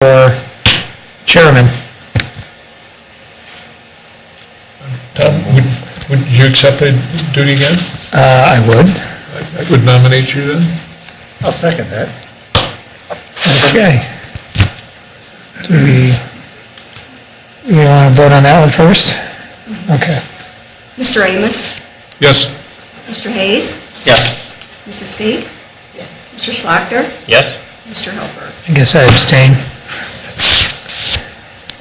for chairman. Tom, would you accept the duty again? I would. I would nominate you then. I'll second that. Okay. Do we want to vote on that one first? Okay. Mr. Amos? Yes. Mr. Hayes? Yes. Mrs. Sieg? Yes. Mr. Schlachter? Yes. Mr. Helberg? I guess I abstain.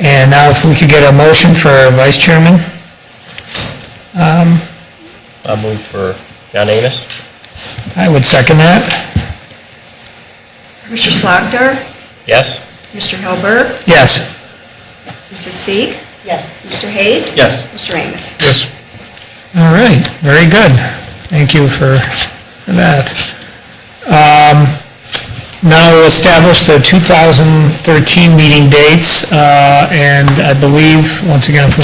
And now if we could get a motion for vice chairman? I'll move for John Amos. I would second that. Mr. Schlachter? Yes. Mr. Helberg? Yes. Mrs. Sieg? Yes. Mr. Hayes? Yes. Mr. Amos? Yes. All right, very good. Thank you for that. Now we'll establish the 2013 meeting dates, and I believe, once again, if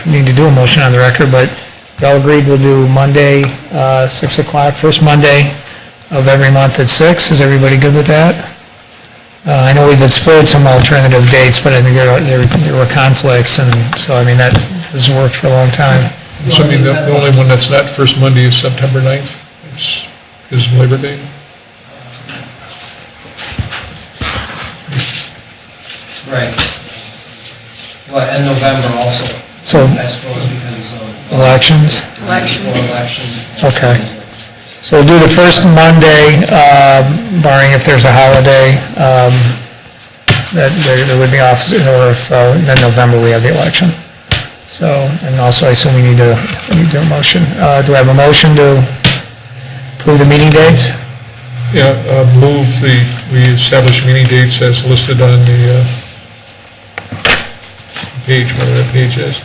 we need to do a motion on the record, but we all agreed we'll do Monday, 6 o'clock, first Monday of every month at 6. Is everybody good with that? I know we've explored some alternative dates, but I think there were conflicts, and so, I mean, that has worked for a long time. So I mean, the only one that's not first Monday is September 9th, is Labor Day. Right. Well, and November also, So, I suppose, because of... elections? Election. Election. Okay. So we'll do the first Monday, barring if there's a holiday, that there would be office, or if, then November we have the election. So, and also I assume we need to do a motion. Do I have a motion to approve the meeting dates? Yeah, we establish meeting dates as listed on the page, whatever that page is.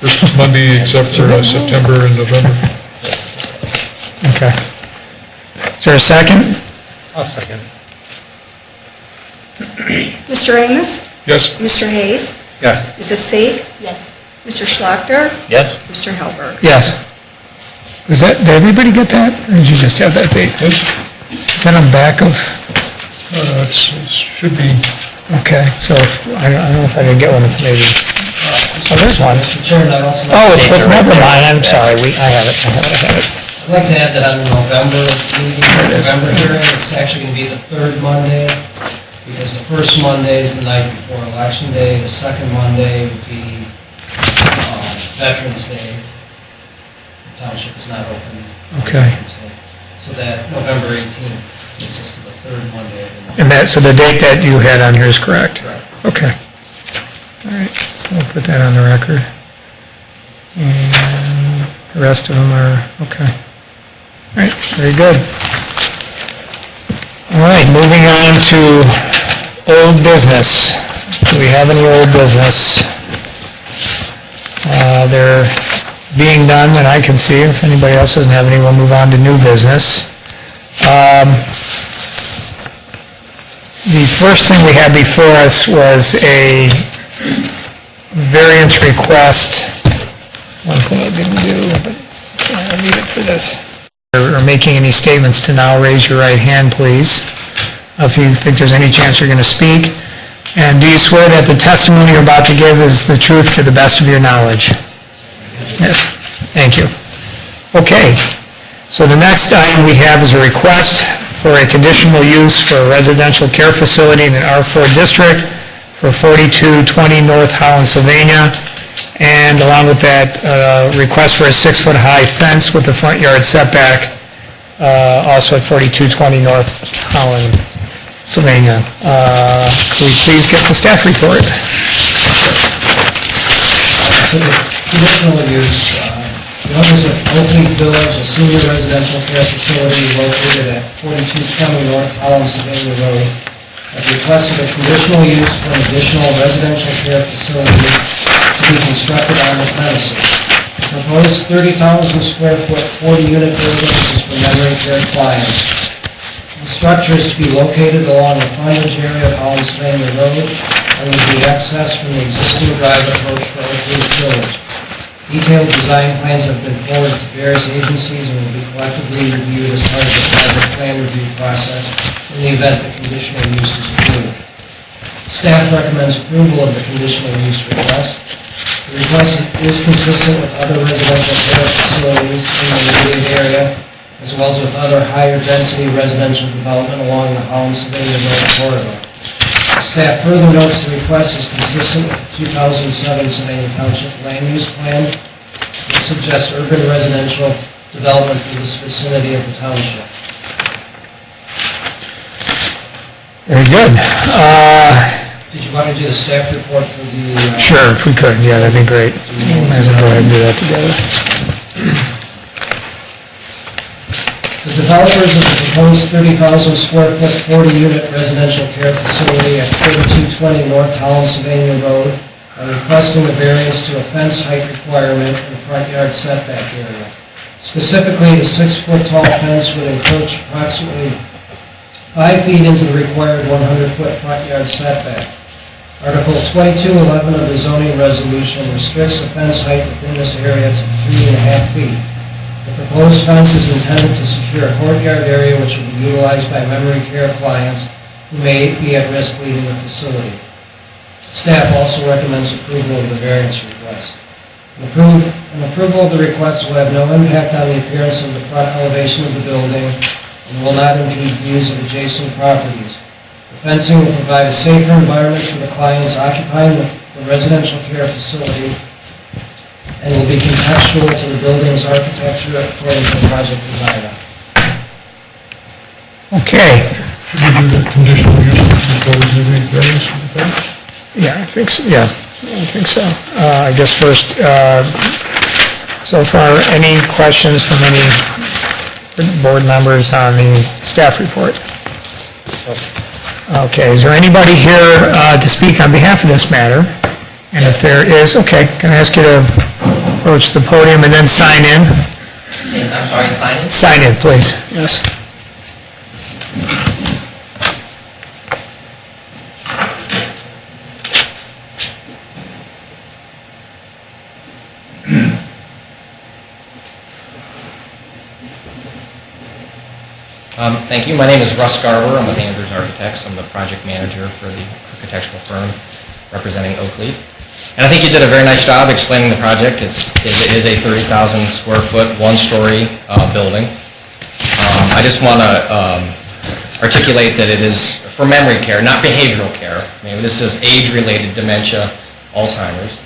First Monday except for September and November. Okay. Is there a second? I'll second. Mr. Amos? Yes. Mr. Hayes? Yes. Mrs. Sieg? Yes. Mr. Schlachter? Yes. Mr. Helberg? Yes. Did everybody get that, or did you just have that date? Is that on back of? It should be. Okay, so I don't know if I can get one, maybe. Oh, there's one. Mr. Chairman, I'd also Oh, like it's, never mind, I'm sorry, I have it. I'd like to add that on the November meeting, November hearing, it's actually going to be the third Monday, because the first Monday is the night before Election Day, the second Monday would be Veterans Day. The township is not open. on Okay. Veterans Day. So that November 18th takes us to the third Monday of the month. And so the date that you had on here is correct? Correct. Okay. All right, so we'll put that on the record. And the rest of them are, okay. All right, very good. All right, moving on to old business. Do we have any old business? They're being done, and I can see. If anybody else doesn't have any, we'll move on to new business. The first thing we had before us was a variance request. One thing I didn't do, but I need it for this. Or making any statements to now, raise your right hand, please. If you think there's any chance you're going to speak. And do you swear that the testimony you're about to give is the truth to the best of your knowledge? Yes. Thank you. Okay. So the next item we have is a request for a conditional use for a residential care facility in an R4 district for 4220 North Holland, Sylvania. And along with that, request for a 6-foot-high fence with the front yard setback, also at 4220 North Holland, Sylvania. Could we please get the staff report? Conditional use, the owners of Oakleaf Village, a senior residential care facility located at 4220 North Holland, Sylvania Road, have requested a conditional use for an additional residential care facility to be constructed on the premises. The proposed 30,000 square foot, 40-unit building is for memory care clients. The structure is to be located along the frontage area of Holland, Sylvania Road and will be accessed from the existing drive approach for Oakleaf Village. Detailed design plans have been forwarded to various agencies and will be collectively reviewed as part of the project plan review process in the event the conditional use is approved. Staff recommends approval of the conditional use request. The request is consistent with other residential care facilities in the immediate area, as well as with other higher density residential development along the Holland-Sylvania Road corridor. Staff further notes the request is consistent with the 2007 Sylvania Township Land Use Plan, which suggests urban residential development for this vicinity of the township. Very good. Did you want to do the staff report for the... Sure, if we could, yeah, that'd be great. Might as well go ahead and do that together. The developers of the proposed 30,000 square foot, 40-unit residential care facility at 4220 North Holland-Sylvania Road are requesting a variance to a fence height requirement in the front yard setback area. Specifically, the 6-foot-tall fence would encroach approximately 5 feet into the required 100-foot front yard setback. Article 2211 of the zoning resolution restricts the fence height within this area to 3.5 feet. The proposed fence is intended to secure a courtyard area which will be utilized by memory care clients who may be at risk leaving the facility. Staff also recommends approval of the variance request. An approval of the request will have no impact on the appearance of the front elevation of the building and will not impede views of adjacent properties. The fencing will provide a safer environment for the clients occupying the residential care facility and will be contextual to the building's architecture according to the project designer. Okay. Should we do the conditional use before we do the variance of the fence? Yeah, I think so, yeah, I think so. I guess first, so far, any questions from any board members on the staff report? Okay, is there anybody here to speak on behalf of this matter? And if there is, okay, can I ask you to approach the podium and then sign in? I'm sorry, sign in? Sign in, please, yes. Thank you. My name is Russ Garber. I'm with Andrews Architects. I'm the project manager for the architectural firm representing Oakleaf. And I think you did a very nice job explaining the project. It is a 30,000 square foot, one-story building. I just want to articulate that it is for memory care, not behavioral care. I mean, this is age-related dementia, Alzheimer's.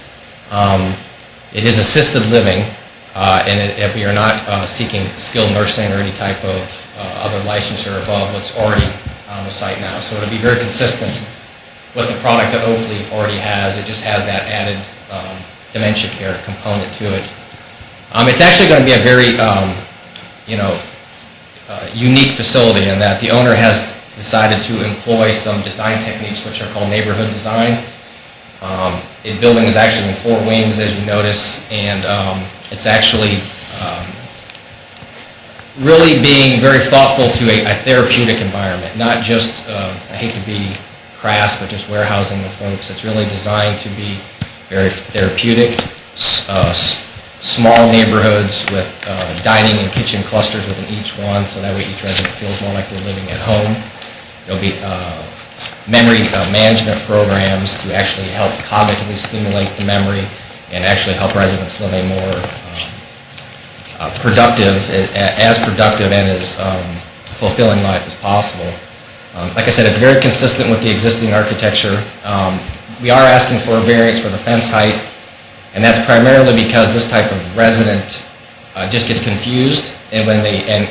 It is assisted living, and we are not seeking skilled nursing or any type of other licensure above what's already on the site now. So it'll be very consistent with the product that Oakleaf already has. It just has that added dementia care component to it. It's actually going to be a very, unique facility in that the owner has decided to employ some design techniques which are called neighborhood design. The building is actually in 4 wings, as you notice, and it's actually really being very thoughtful to a therapeutic environment, not just, I hate to be crass, but just warehousing the folks. It's really designed to be very therapeutic, small neighborhoods with dining and kitchen clusters within each one, so that way each resident feels more like they're living at home. There'll be memory management programs to actually help cognitively stimulate the memory and actually help residents live a more productive and as fulfilling life as possible. Like I said, it's very consistent with the existing architecture. We are asking for a variance for the fence height, and that's primarily because this type of resident just gets confused, and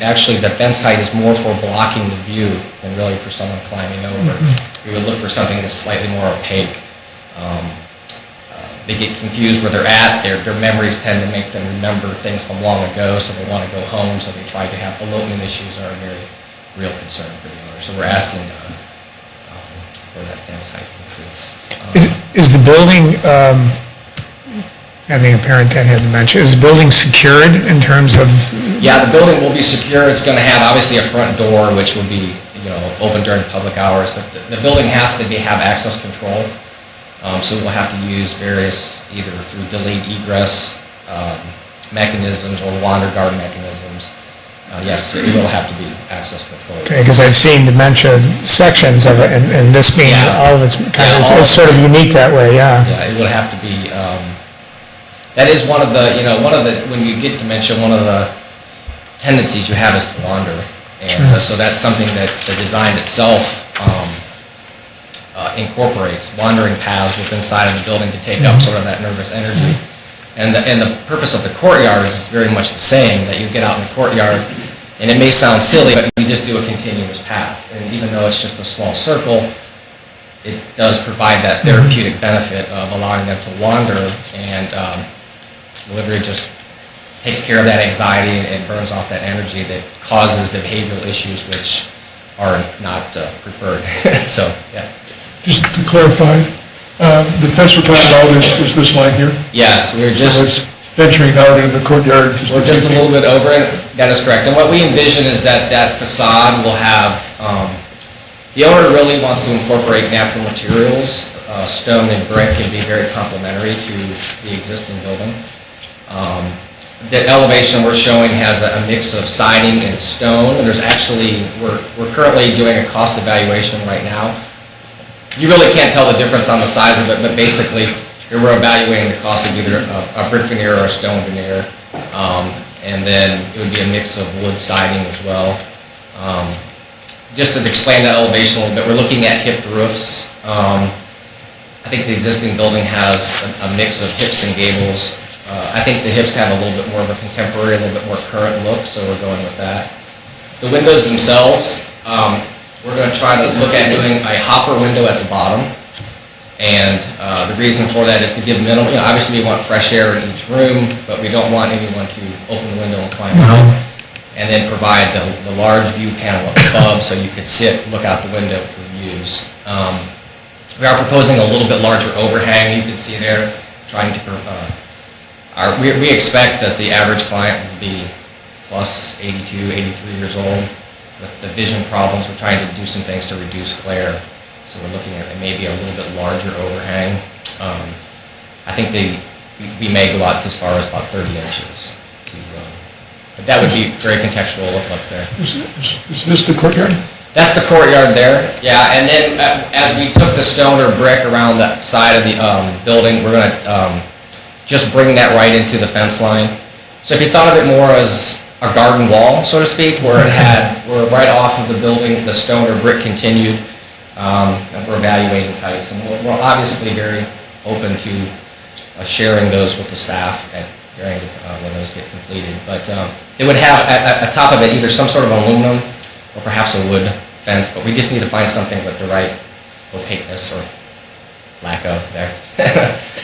actually the fence height is more for blocking the view than really for someone climbing over. We would look for something that's slightly more opaque. They get confused where they're at. Their memories tend to make them remember things from long ago, so they want to go home, so they try to have elopement issues are a very real concern for the owner. So we're asking for that fence height increase. Is the building, having a parent that had dementia, is the building secured in terms of? Yeah, the building will be secure. It's going to have obviously a front door, which will be open during public hours, but the building has to have access control. So we'll have to use various, either through delayed egress mechanisms or wander guard mechanisms yes, it will have to be access controlled. Okay, because I've seen dementia sections of it, and this being, Yeah. all of it's kind of, Yeah, all it's sort of unique that way, yeah. Yeah, it would have to be, that is one of the, when you get dementia, one of the tendencies you have is to wander. And so that's something that the design itself incorporates, wandering paths within inside of the building to take up sort of that nervous energy. And the purpose of the courtyard is very much the same, that you get out in the courtyard, and it may sound silly, but you just do a continuous path. And even though it's just a small circle, it does provide that therapeutic benefit of allowing them to wander, and delivery just takes care of that anxiety and burns off that energy that causes the behavioral issues which are not preferred. So, yeah. Just to clarify, the fence we're talking about is this line here? Yes, we're So just... it's venturing out into the courtyard just We're a few just a feet. little bit over it, that is correct. And what we envision is that that facade will have, the owner really wants to incorporate natural materials. Stone and brick can be very complementary to the existing building. The elevation we're showing has a mix of siding and stone, and there's actually, we're currently doing a cost evaluation right now. You really can't tell the difference on the size of it, but basically, we're evaluating the cost of either a brick veneer or a stone veneer. And then it would be a mix of wood siding as well. Just to explain the elevation a little bit, we're looking at hipped roofs. I think the existing building has a mix of hips and gables. I think the hips have a little bit more of a contemporary, a little bit more current look, so we're going with that. The windows themselves, we're going to try to look at doing a hopper window at the bottom. And the reason for that is to give minimal, obviously we want fresh air in each room, but we don't want anyone to open the window and climb out. And then provide the large view panel up above so you could sit, look out the window for views. We are proposing a little bit larger overhang, you can see there, trying to, we expect that the average client will be plus 82, 83 years old. With the vision problems, we're trying to do some things to reduce glare. So we're looking at maybe a little bit larger overhang. I think we may go out as far as about 30 inches. But that would be very contextual with what's there. Is this the courtyard? That's the courtyard there, yeah. And then as we took the stone or brick around the side of the building, we're going to just bring that right into the fence line. So if you thought of it more as a garden wall, so to speak, where we're right off of the building, the stone or brick continued, and we're evaluating heights. And we're obviously very open to sharing those with the staff during when those get completed. But it would have at top of it either some sort of aluminum or perhaps a wood fence, but we just need to find something with the right opaqueness or lack of there.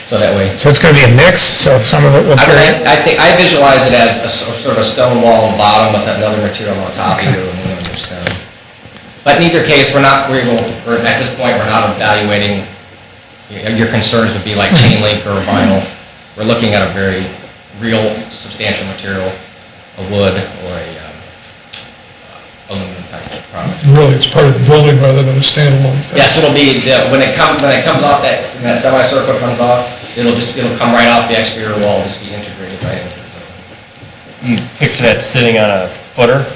So that way. So it's going to be a mix, so some of it will carry? I visualize it as sort of a stone wall on the bottom with another material on top, either aluminum or stone. But in either case, at this point, we're not evaluating, your concerns would be like chain link or vinyl. We're looking at a very real, substantial material, a wood or a aluminum type of product. Really, it's part of the building rather than a standalone fence? Yes, it'll be, when it comes off, when that semicircle comes off, it'll come right off the exterior wall, just be integrated right into the building. You picture that sitting on a footer?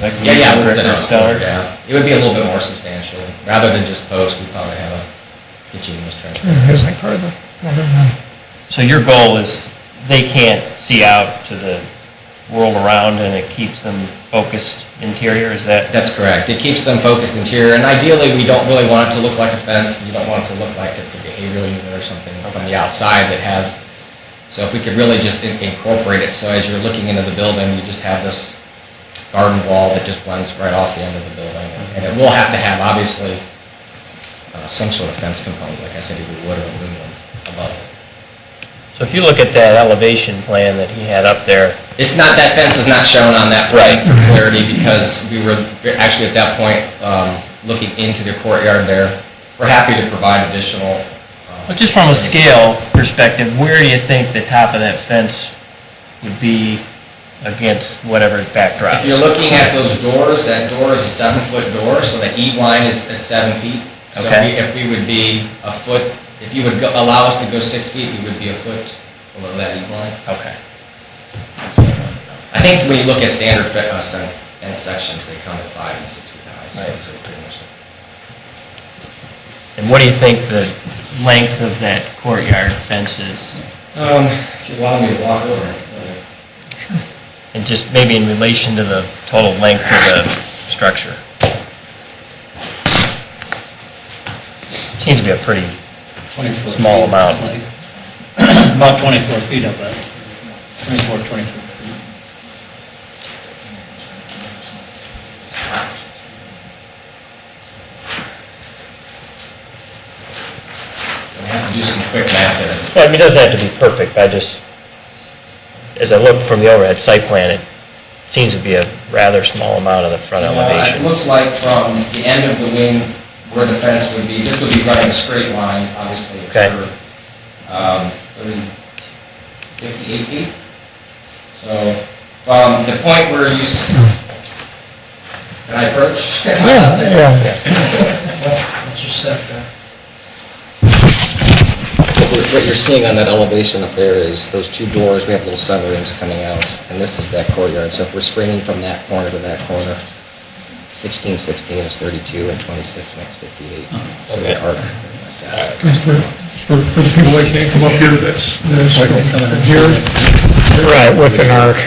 Like Yeah, it would brick sit or on a stone? floor, yeah. It would be a little bit more substantial. Rather than just post, we'd probably have a continuous trench. It's like part of the, So your goal is they can't see out to the world around and it keeps them focused interior, is that? That's correct. It keeps them focused interior, and ideally, we don't really want it to look like a fence. You don't want it to look like it's a behavioral unit or something from the outside that has, so if we could really just incorporate it, so as you're looking into the building, you just have this garden wall that just blends right off the end of the building. And it will have to have, obviously, some sort of fence component, like I said, either wood or aluminum above it. So if you look at that elevation plan that he had up there, It's not, that fence is not shown on that plan for clarity because we were actually at that point looking into the courtyard there. We're happy to provide additional. well, just from a scale perspective, where do you think the top of that fence would be against whatever backdrop? If you're looking at those doors, that door is a 7-foot door, so the eve line is 7 feet. So Okay. if we would be a foot, if you would allow us to go 6 feet, we would be a foot below that eve line. Okay. I think when you look at standard fence sections, they come at 5 and 6 feet high, so it's pretty much. And what do you think the length of that courtyard fence is? If you allow me to walk over it. And just maybe in relation to the total length of the structure? Seems to be a pretty 24 small feet, amount. like, about 24 feet up there. 24 feet. I have to do some quick math there. Well, I mean, it doesn't have to be perfect, I just, as I look from the overhead site plan, it seems to be a rather small amount of the front It elevation. looks like from the end of the wing where the fence would be, this would be running a straight line, obviously it's Okay. for 58 feet. So from the point where you, can I approach? Yeah. What's your setback? What you're seeing on that elevation up there is those two doors, we have little sunrooms coming out, and this is that courtyard. So if we're springing from that corner to that corner, 16, 16 is 32, and 26 makes 58. So the arc. For the people that can't come up here, that's like here. Right, with an arc.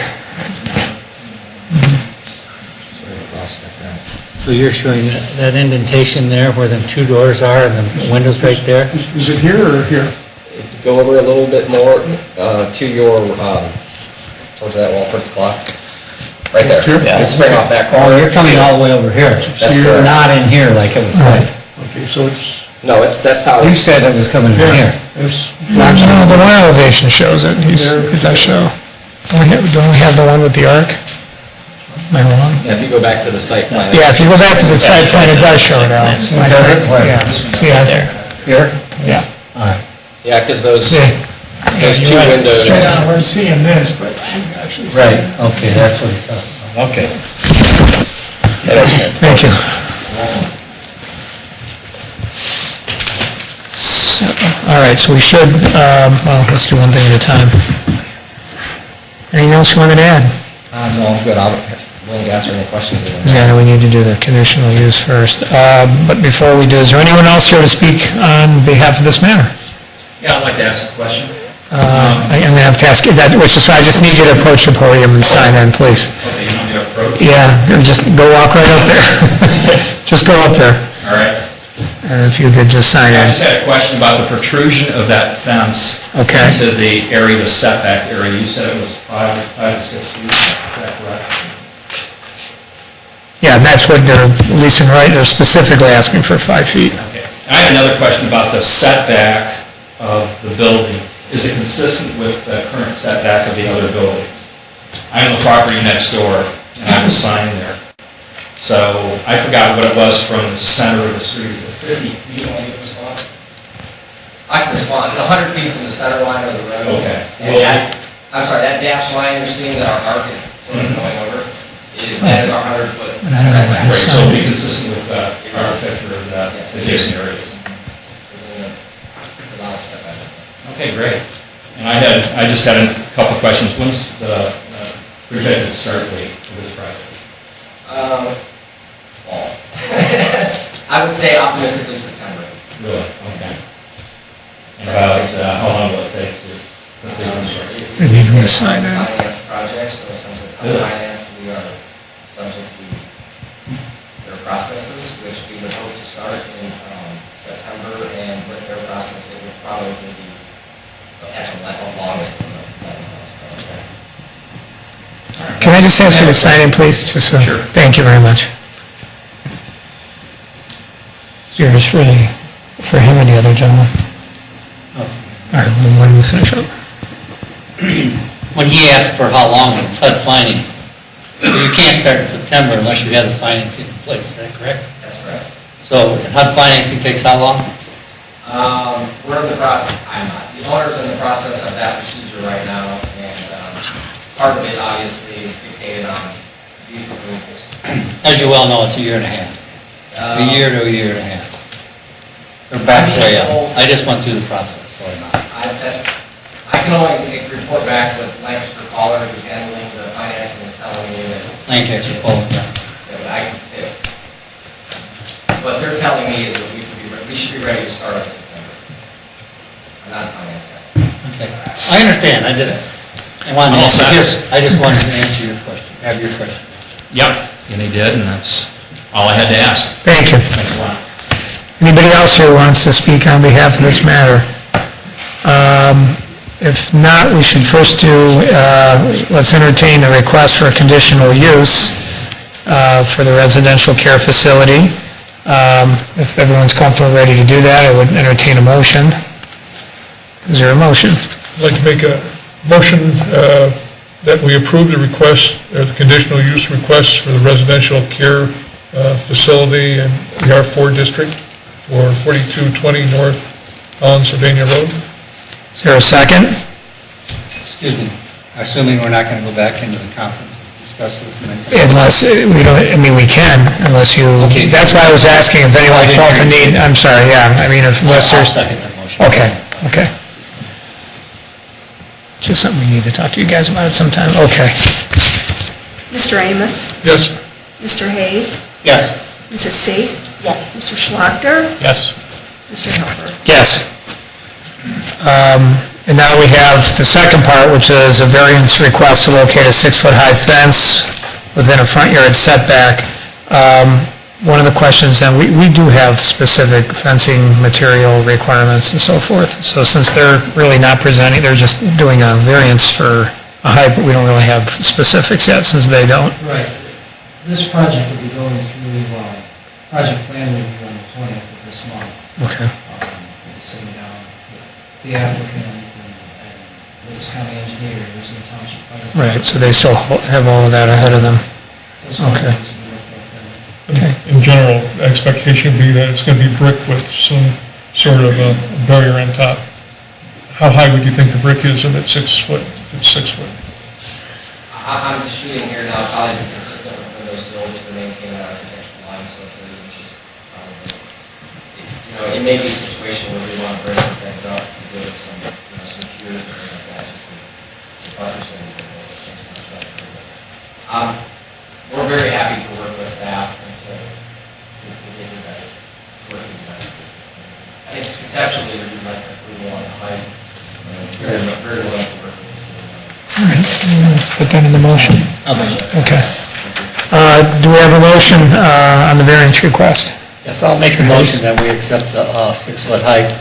So you're showing that indentation there where them two doors are and the windows right there? Is it here or here? Go over a little bit more to your, towards that wall, first clock. Right there. Here? You spring off that Oh, corner. you're coming all the way over here. That's correct. Not in here like it was said. Okay, so it's, No, that's how. You said it was coming in here. it's, No, the one elevation shows it, it does show. Don't we have the one with the arc? Am I wrong? Yeah, if you go back to the site plan. Yeah, if you go back to the site plan, it does show it now. Yeah, see, I think, Here? yeah. All right. Yeah, because those Yeah. two windows. Straight on, we're seeing this, but he's actually Right, seeing. okay, that's what he thought. Okay. Thank you. So, all right, so we should, well, let's do one thing at a time. Anything else you wanted to add? No, I'm good. I'm willing to answer any questions. Yeah, I know we need to do the conditional use first. But before we do, is there anyone else here to speak on behalf of this matter? Yeah, I'd like to ask a question. I'm going to have to ask you that, which is why I just need you to approach the podium and sign in, please. Okay, you want me to approach? Yeah, just go walk right up there. Just go up there, All right. and if you could just sign I in. just had a question about the protrusion of that fence Okay. into the area, the setback area. You said it was 5 to 6 feet, is that correct? Yeah, and that's what they're leasing, right? They're specifically asking for 5 feet. Okay. And I had another question about the setback of the building. Is it consistent with the current setback of the other buildings? I own the property next door, and I have a sign there. So I forgot what it was from the center of the street. Is it 50 feet? I can respond. It's 100 feet from the center line of the road. Okay. And that, I'm sorry, that dashed line you're seeing that our arc is sort of going over, that is our 100-foot But I don't know what setback. Right, so it'll be consistent with the architecture of the adjacent areas. Okay, great. And I just had a couple of questions. When's the projected start date of this project? Fall. I would say optimistically September. Really? Okay. And about, how long will it take to complete construction? We need them to sign in. Finance project, so since it's unfinanced, we are subject to their processes, which we would hope to start in September, and with their process, it would probably be at the longest than the 11 months. Can I just ask you to sign in, please? Just so. Sure. Thank you very much. Yours for him or the other gentleman? All right, well, when we finish up. When he asked for how long, it's HUD financing. So you can't start in September unless you have the financing in place, is that correct? That's correct. So HUD financing takes how long? We're in the I'm not. The owner's in the process of that procedure right now, and part of it obviously is dictated on these approvals. As you well know, it's a year and a half. A year to a year and a half. They're back way up. I just went through the process, so I'm not. I can only report back to Lancaster Caller, who's handling the financing Lancaster Polo Ground. What they're telling me is that we should be ready to start in September. I'm not a finance guy. Okay. I understand, I wanted to answer this, I just wanted to answer your question, have your question. Yep, and he did, and that's all I had to ask. Thank you. Thanks a lot. Anybody else here wants to speak on behalf of this matter? If not, we should first let's entertain the request for a conditional use for the residential care facility. If everyone's comfortable, ready to do that, I would entertain a motion. Is there a motion? I'd like to make a motion that we approve the request, or the conditional use request for the residential care facility in the R4 district for 4220 North Sylvania Road. Is there a second? Excuse me, assuming we're not going to go back into the conference and discuss this and then... Unless, we don't, I mean, we can, unless you, Okay. that's why I was asking if anyone felt the need, I'm sorry, yeah, I mean, unless I'll there's... second that motion. Okay. Just something we need to talk to you guys about at some time, okay. Mr. Amos? Yes. Mr. Hayes? Yes. Mrs. Seeg? Yes. Mr. Schlachter? Yes. Mr. Halper? Yes. And now we have the second part, which is a variance request to locate a 6-foot-high fence within a front yard setback. One of the questions, then, we do have specific fencing material requirements and so forth. So since they're really not presenting, they're just doing a variance for a height, but we don't really have specifics yet since they don't. Right. This project will be going through, project plan review on the 20th of this month. Okay. We'll be sitting down with the applicant and Lewis County engineers and the township fire. Right, so they still have all of that ahead of them. Those Okay. things will be looked at then. Okay. In general, the expectation would be that it's going to be brick with some sort of a barrier on top. How high would you think the brick is if it's 6 foot? If it's 6 foot? I'm just shooting here now, probably be consistent with window sill, just to maintain that architectural line, so 30 inches probably. It may be a situation where we want to break some things up to give it some, some cues and things like that, just to buttress it a little bit, things to structure. We're very happy to work with staff and to get you that working design. I think conceptually, we'd like approval on the height, very willing to work with the city. All right, let's put that in the motion. I'll make it. Okay. Do we have a motion on the variance request? Yes, I'll make a motion that we accept the 6-foot height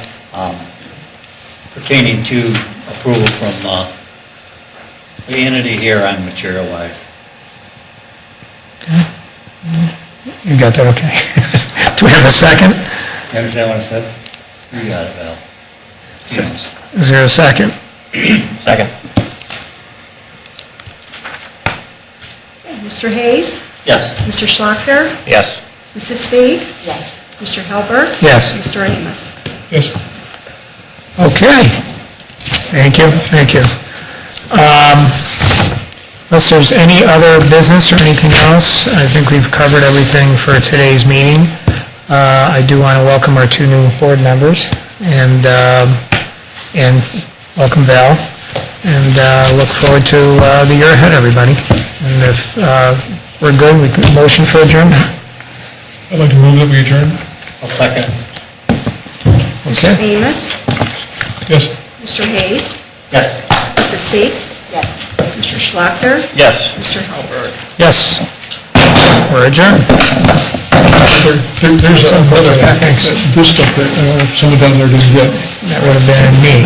pertaining to approval from the entity here on material-wise. You got that, okay. Do we have a second? You understand what I said? You got it, Val. Yes. Is there a second? Second. Okay, Mr. Hayes? Yes. Mr. Schlachter? Yes. Mrs. Seeg? Yes. Mr. Halper? Yes. Mr. Amos? Yes. Okay. Thank you. Unless there's any other business or anything else, I think we've covered everything for today's meeting. I do want to welcome our 2 new board members, and welcome Val, and look forward to the year ahead, everybody. And if we're good, we can motion for adjournment. I'd like to move that we adjourn. I'll second. Mr. Okay. Amos? Yes. Mr. Hayes? Yes. Mrs. Seeg? Yes. Mr. Schlachter? Yes. Mr. Halper? Yes. We're adjourned. There's another, Thanks. this stuff that someone down there didn't get. That would have been me.